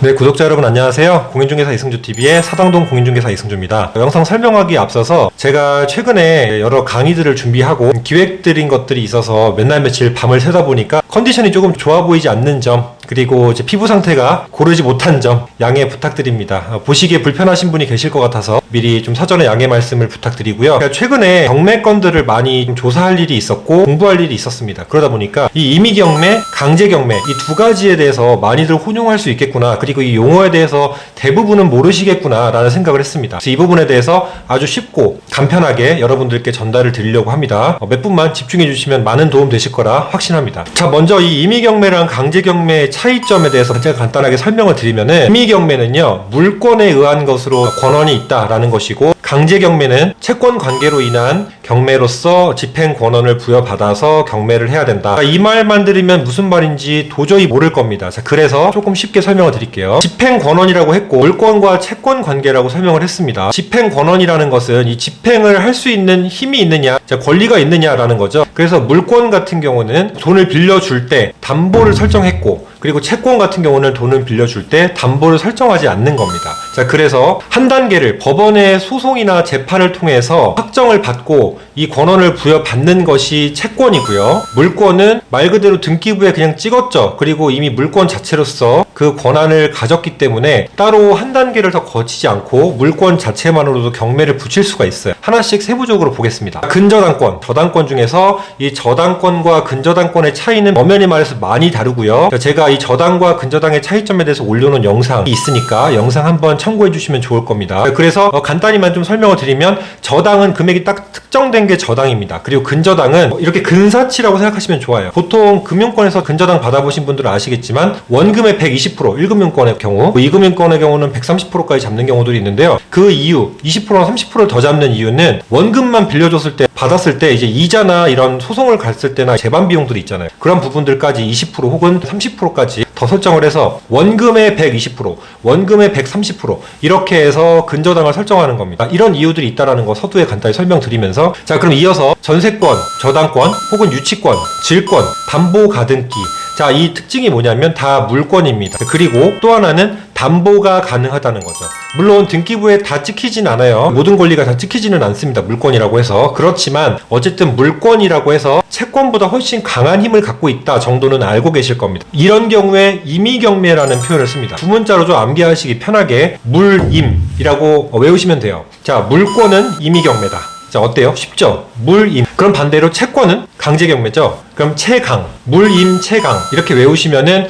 네, 구독자 여러분 안녕하세요. 공인중개사 이승주TV의 사당동 공인중개사 이승주입니다. 영상 설명하기 앞서서 제가 최근에 여러 강의들을 준비하고 기획드린 것들이 있어서 맨날 며칠 밤을 새다 보니까 컨디션이 조금 좋아 보이지 않는 점, 그리고 제 피부 상태가 고르지 못한 점 양해 부탁드립니다. 보시기에 불편하신 분이 계실 것 같아서 미리 좀 사전에 양해 말씀을 부탁드리고요. 최근에 경매 건들을 많이 좀 조사할 일이 있었고 공부할 일이 있었습니다. 그러다 보니까 이 임의경매, 강제경매 이 두 가지에 대해서 많이들 혼용할 수 있겠구나, 그리고 이 용어에 대해서 대부분은 모르시겠구나 라는 생각을 했습니다. 그래서 이 부분에 대해서 아주 쉽고 간편하게 여러분들께 전달을 드리려고 합니다. 몇 분만 집중해 주시면 많은 도움 되실 거라 확신합니다. 자, 먼저 이 임의경매랑 강제경매의 차이점에 대해서 제가 간단하게 설명을 드리면은, 임의경매는요 물권에 의한 것으로 권한이 있다라는 것이고, 강제경매는 채권 관계로 인한 경매로서 집행 권한을 부여받아서 경매를 해야 된다. 이 말만 들으면 무슨 말인지 도저히 모를 겁니다. 자, 그래서 조금 쉽게 설명을 드릴게요. 집행 권한이라고 했고 물권과 채권 관계라고 설명을 했습니다. 집행 권한이라는 것은 이 집행을 할 수 있는 힘이 있느냐, 자, 권리가 있느냐라는 거죠. 그래서 물권 같은 경우는 돈을 빌려줄 때 담보를 설정했고, 그리고 채권 같은 경우는 돈을 빌려줄 때 담보를 설정하지 않는 겁니다. 자, 그래서 한 단계를 법원의 소송이나 재판을 통해서 확정을 받고 이 권한을 부여받는 것이 채권이고요. 물권은 말 그대로 등기부에 그냥 찍었죠. 그리고 이미 물권 자체로서 그 권한을 가졌기 때문에 따로 한 단계를 더 거치지 않고 물권 자체만으로도 경매를 붙일 수가 있어요. 하나씩 세부적으로 보겠습니다. 근저당권, 저당권 중에서 이 저당권과 근저당권의 차이는 엄연히 말해서 많이 다르고요. 제가 이 저당과 근저당의 차이점에 대해서 올려놓은 영상이 있으니까 영상 한번 참고해 주시면 좋을 겁니다. 그래서 간단히만 좀 설명을 드리면, 저당은 금액이 딱 특정된 게 저당입니다. 그리고 근저당은 이렇게 근사치라고 생각하시면 좋아요. 보통 금융권에서 근저당 받아보신 분들은 아시겠지만 원금의 120%, 1금융권의 경우, 2금융권의 경우는 130%까지 잡는 경우들이 있는데요. 그 이유, 20%나 30%를 더 잡는 이유는 원금만 빌려줬을 때, 받았을 때 이제 이자나 이런 소송을 갔을 때나 재반 비용들이 있잖아요. 그런 부분들까지 20% 혹은 30%까지 더 설정을 해서 원금의 120%, 원금의 130% 이렇게 해서 근저당을 설정하는 겁니다. 이런 이유들이 있다는 거 서두에 간단히 설명드리면서, 자, 그럼 이어서 전세권, 저당권 혹은 유치권, 질권, 담보 가등기, 자, 이 특징이 뭐냐면 다 물권입니다. 그리고 또 하나는 담보가 가능하다는 거죠. 물론 등기부에 다 찍히진 않아요. 모든 권리가 다 찍히지는 않습니다. 물권이라고 해서. 그렇지만 어쨌든 물권이라고 해서 채권보다 훨씬 강한 힘을 갖고 있다 정도는 알고 계실 겁니다. 이런 경우에 임의경매라는 표현을 씁니다. 두 문자로 좀 암기하시기 편하게 물임이라고 외우시면 돼요. 자, 물권은 임의경매다. 자, 어때요? 쉽죠? 물임. 그럼 반대로 채권은 강제경매죠? 그럼 채강, 물임, 채강 이렇게 외우시면은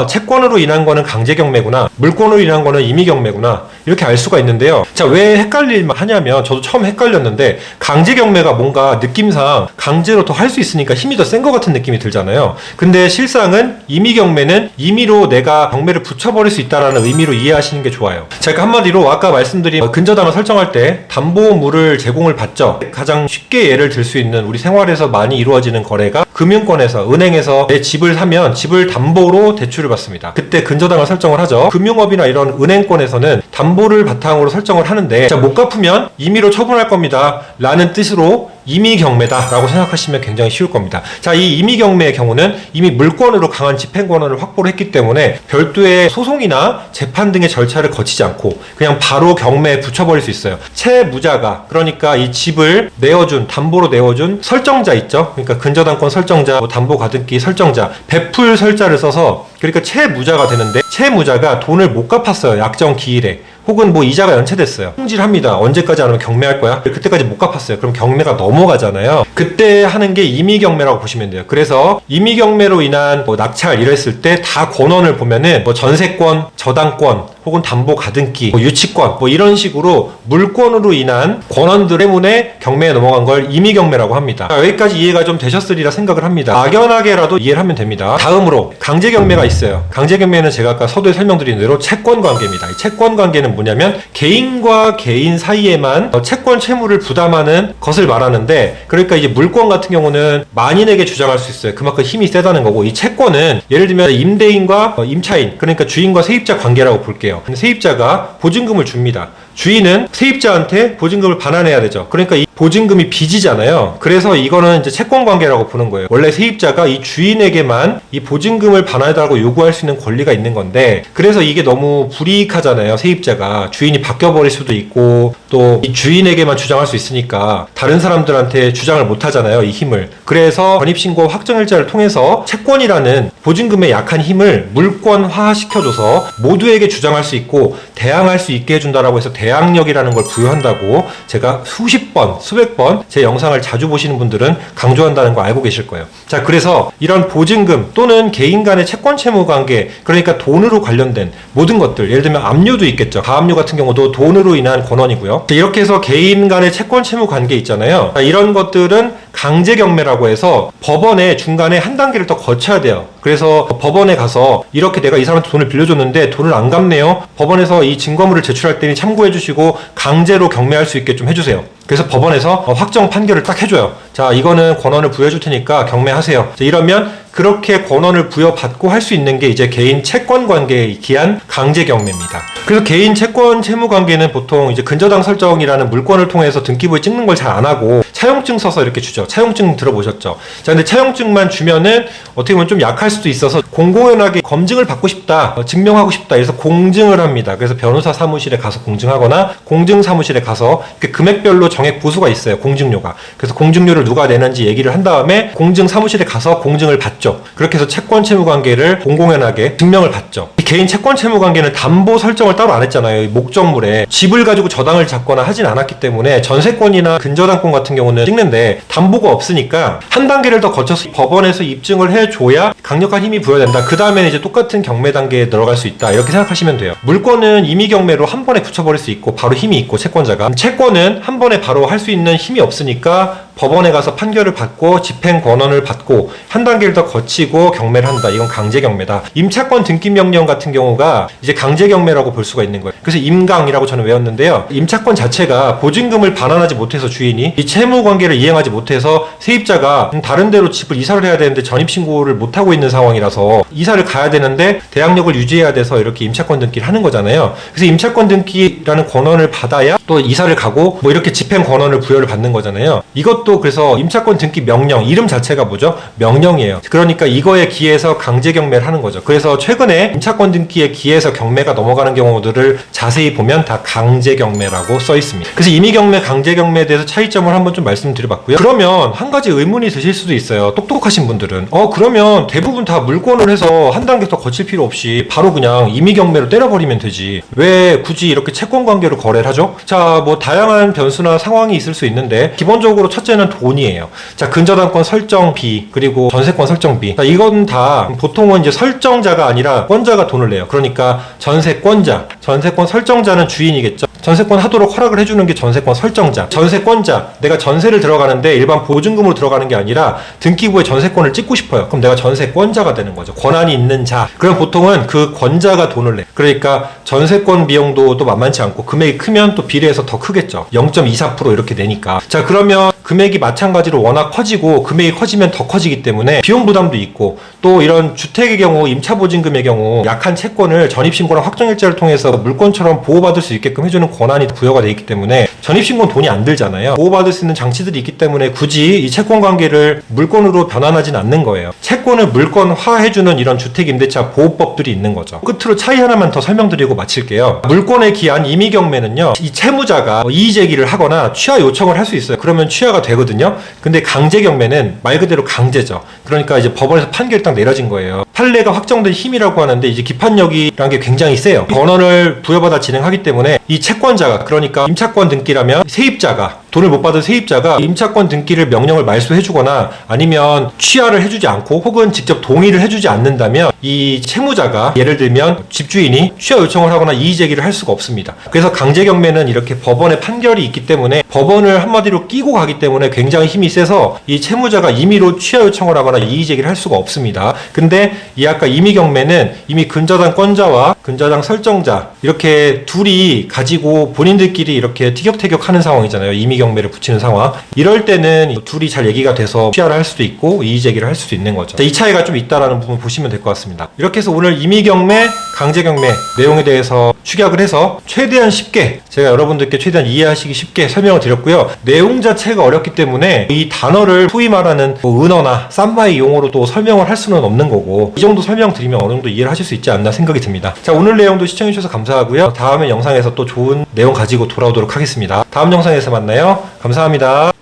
채권으로 인한 거는 강제경매구나, 물권으로 인한 거는 임의경매구나, 이렇게 알 수가 있는데요. 자, 왜 헷갈릴만 하냐면, 저도 처음 헷갈렸는데 강제경매가 뭔가 느낌상 강제로 더 할 수 있으니까 힘이 더 센 것 같은 느낌이 들잖아요. 근데 실상은 임의경매는 임의로 내가 경매를 붙여버릴 수 있다는 의미로 이해하시는 게 좋아요. 제가 한마디로 아까 말씀드린 근저당을 설정할 때 담보물을 제공을 받죠. 가장 쉽게 예를 들 수 있는 우리 생활에서 많이 이루어지는 거래가 금융권에서, 은행에서 내 집을 사면 집을 담보로 대출을 받습니다. 그때 근저당을 설정을 하죠. 금융업이나 이런 은행권에서는 담보를 바탕으로 설정을 하는데, 자, 못 갚으면 임의로 처분할 겁니다 라는 뜻으로 임의경매다 라고 생각하시면 굉장히 쉬울 겁니다. 자, 이 임의경매의 경우는 이미 물권으로 강한 집행권한을 확보를 했기 때문에 별도의 소송이나 재판 등의 절차를 거치지 않고 그냥 바로 경매에 붙여버릴 수 있어요. 채무자가, 그러니까 이 집을 내어준, 담보로 내어준 설정자 있죠. 그러니까 근저당권 설정자, 담보 가등기 설정자, 베풀 설자를 써서, 그러니까 채무자가 되는데, 채무자가 돈을 못 갚았어요. 약정 기일에. 혹은 뭐 이자가 연체됐어요. 성질합니다. 언제까지 안 하면 경매할 거야? 그때까지 못 갚았어요. 그럼 경매가 넘어가잖아요. 그때 하는 게 임의경매라고 보시면 돼요. 그래서 임의경매로 인한 낙찰 이랬을 때 다 권한을 보면은 전세권, 저당권 혹은 담보 가등기, 유치권 이런 식으로 물권으로 인한 권한들 때문에 경매에 넘어간 걸 임의경매라고 합니다. 자, 여기까지 이해가 좀 되셨으리라 생각을 합니다. 막연하게라도 이해를 하면 됩니다. 다음으로 강제경매가 있어요. 강제경매는 제가 아까 서두에 설명드린 대로 채권관계입니다. 이 채권관계는 뭐냐면 개인과 개인 사이에만 채권 채무를 부담하는 것을 말하는데, 그러니까 이제 물권 같은 경우는 만인에게 주장할 수 있어요. 그만큼 힘이 세다는 거고, 이 채권은 예를 들면 임대인과 임차인, 그러니까 주인과 세입자 관계라고 볼게요. 세입자가 보증금을 줍니다. 주인은 세입자한테 보증금을 반환해야 되죠. 그러니까 이 보증금이 빚이잖아요. 그래서 이거는 이제 채권 관계라고 보는 거예요. 원래 세입자가 이 주인에게만 이 보증금을 반환해달라고 요구할 수 있는 권리가 있는 건데, 그래서 이게 너무 불이익하잖아요. 세입자가 주인이 바뀌어버릴 수도 있고 또 이 주인에게만 주장할 수 있으니까 다른 사람들한테 주장을 못 하잖아요. 이 힘을. 그래서 전입신고 확정일자를 통해서 채권이라는 보증금의 약한 힘을 물권화시켜줘서 모두에게 주장할 수 있고 대항할 수 있게 해준다라고 해서 대항력이라는 걸 부여한다고 제가 수십 번, 수백 번 제 영상을 자주 보시는 분들은 강조한다는 거 알고 계실 거예요. 자, 그래서 이런 보증금 또는 개인 간의 채권 채무 관계, 그러니까 돈으로 관련된 모든 것들, 예를 들면 압류도 있겠죠. 가압류 같은 경우도 돈으로 인한 권원이고요. 이렇게 해서 개인 간의 채권 채무 관계 있잖아요. 자, 이런 것들은 강제 경매라고 해서 법원에 중간에 한 단계를 더 거쳐야 돼요. 그래서 법원에 가서 이렇게 내가 이 사람한테 돈을 빌려줬는데 돈을 안 갚네요. 법원에서 이 증거물을 제출할 때니 참고해 주시고 강제로 경매할 수 있게 좀 해주세요. 그래서 법원에서 확정 판결을 딱 해줘요. 자, 이거는 권한을 부여해 줄 테니까 경매하세요. 자, 이러면 그렇게 권한을 부여받고 할 수 있는 게 이제 개인 채권 관계에 기한 강제 경매입니다. 그래서 개인 채권 채무 관계는 보통 이제 근저당 설정이라는 물권을 통해서 등기부에 찍는 걸 잘 안 하고 차용증 써서 이렇게 주죠. 차용증 들어보셨죠? 자, 근데 차용증만 주면은 어떻게 보면 좀 약할 수도 있어서 공공연하게 검증을 받고 싶다, 증명하고 싶다, 그래서 공증을 합니다. 그래서 변호사 사무실에 가서 공증하거나 공증 사무실에 가서 이렇게 금액별로 정액 보수가 있어요. 공증료가. 그래서 공증료를 누가 내는지 얘기를 한 다음에 공증 사무실에 가서 공증을 받죠. 그렇게 해서 채권 채무 관계를 공공연하게 증명을 받죠. 이 개인 채권 채무 관계는 담보 설정을 따로 안 했잖아요. 이 목적물에 집을 가지고 저당을 잡거나 하진 않았기 때문에 전세권이나 근저당권 같은 경우는 찍는데 담보가 없으니까 한 단계를 더 거쳐서 법원에서 입증을 해줘야 강력한 힘이 부여된다. 그 다음에는 이제 똑같은 경매 단계에 들어갈 수 있다. 이렇게 생각하시면 돼요. 물권은 임의 경매로 한 번에 붙여버릴 수 있고 바로 힘이 있고 채권자가, 채권은 한 번에 바로 할 수 있는 힘이 없으니까 법원에 가서 판결을 받고 집행 권한을 받고 한 단계를 더 거치고 경매를 한다. 이건 강제 경매다. 임차권 등기 명령 같은 경우가 이제 강제 경매라고 볼 수가 있는 거예요. 그래서 임강이라고 저는 외웠는데요. 임차권 자체가 보증금을 반환하지 못해서 주인이 이 채무 관계를 이행하지 못해서 세입자가 다른 데로 집을 이사를 해야 되는데 전입 신고를 못 하고 있는 상황이라서 이사를 가야 되는데 대항력을 유지해야 돼서 이렇게 임차권 등기를 하는 거잖아요. 그래서 임차권 등기라는 권한을 받아야 또 이사를 가고 뭐 이렇게 집행 권한을 부여를 받는 거잖아요. 이것도 그래서 임차권 등기 명령, 이름 자체가 뭐죠? 명령이에요. 그러니까 이거에 기해서 강제 경매를 하는 거죠. 그래서 최근에 임차권 등기에 기해서 경매가 넘어가는 경우들을 자세히 보면 다 강제 경매라고 써 있습니다. 그래서 임의 경매, 강제 경매에 대해서 차이점을 한번 좀 말씀드려봤고요. 그러면 한 가지 의문이 드실 수도 있어요. 똑똑하신 분들은 그러면 대부분 다 물권을 해서 한 단계 더 거칠 필요 없이 바로 그냥 임의 경매로 때려버리면 되지. 왜 굳이 이렇게 채권 관계로 거래를 하죠? 자, 뭐 다양한 변수나 상황이 있을 수 있는데 기본적으로 첫째는 돈이에요. 자, 근저당권 설정비, 그리고 전세권 설정비. 자, 이건 다 보통은 이제 설정자가 아니라 권자가 돈을 내요. 그러니까 전세권자, 전세권 설정자는 주인이겠죠. 전세권 하도록 허락을 해주는 게 전세권 설정자. 전세권자, 내가 전세를 들어가는데 일반 보증금으로 들어가는 게 아니라 등기부에 전세권을 찍고 싶어요. 그럼 내가 전세권자가 되는 거죠. 권한이 있는 자. 그럼 보통은 그 권자가 돈을 내. 그러니까 전세권 비용도 또 만만치 않고 금액이 크면 또 비례해서 더 크겠죠. 0.24% 이렇게 내니까. 자, 그러면 금액이 마찬가지로 워낙 커지고 금액이 커지면 더 커지기 때문에 비용 부담도 있고, 또 이런 주택의 경우, 임차보증금의 경우 약한 채권을 전입신고랑 확정일자를 통해서 물권처럼 보호받을 수 있게끔 해주는 권한이 부여가 되어 있기 때문에 전입신고는 돈이 안 들잖아요. 보호받을 수 있는 장치들이 있기 때문에 굳이 이 채권 관계를 물권으로 변환하진 않는 거예요. 채권을 물권화해주는 이런 주택임대차 보호법들이 있는 거죠. 끝으로 차이 하나만 더 설명드리고 마칠게요. 물권에 기한 임의경매는요, 이 채무자가 이의제기를 하거나 취하 요청을 할 수 있어요. 그러면 취하가 되거든요. 근데 강제경매는 말 그대로 강제죠. 그러니까 이제 법원에서 판결이 딱 내려진 거예요. 판례가 확정된 힘이라고 하는데 이제 기판력이라는 게 굉장히 세요. 권한을 부여받아 진행하기 때문에 이 채권자가, 그러니까 임차권 등기라면 세입자가, 돈을 못 받은 세입자가 임차권 등기를 명령을 말소해주거나 아니면 취하를 해주지 않고 혹은 직접 동의를 해주지 않는다면 이 채무자가, 예를 들면 집주인이 취하 요청을 하거나 이의제기를 할 수가 없습니다. 그래서 강제경매는 이렇게 법원의 판결이 있기 때문에 법원을 한마디로 끼고 가기 때문에 굉장히 힘이 세서 이 채무자가 임의로 취하 요청을 하거나 이의제기를 할 수가 없습니다. 근데 이 아까 임의경매는 이미 근저당 권자와 근저당 설정자 이렇게 둘이 가지고 본인들끼리 이렇게 티격태격 하는 상황이잖아요. 임의경매 경매를 붙이는 상황. 이럴 때는 둘이 잘 얘기가 돼서 취하를 할 수도 있고 이의제기를 할 수도 있는 거죠. 자, 이 차이가 좀 있다라는 부분 보시면 될 것 같습니다. 이렇게 해서 오늘 임의경매, 강제경매 내용에 대해서 축약을 해서 최대한 쉽게 제가 여러분들께 최대한 이해하시기 쉽게 설명을 드렸고요. 내용 자체가 어렵기 때문에 이 단어를 소위 말하는 뭐 은어나 쌈마이 용어로도 설명을 할 수는 없는 거고, 이 정도 설명드리면 어느 정도 이해를 하실 수 있지 않나 생각이 듭니다. 자, 오늘 내용도 시청해주셔서 감사하고요. 다음에 영상에서 또 좋은 내용 가지고 돌아오도록 하겠습니다. 다음 영상에서 만나요. 감사합니다.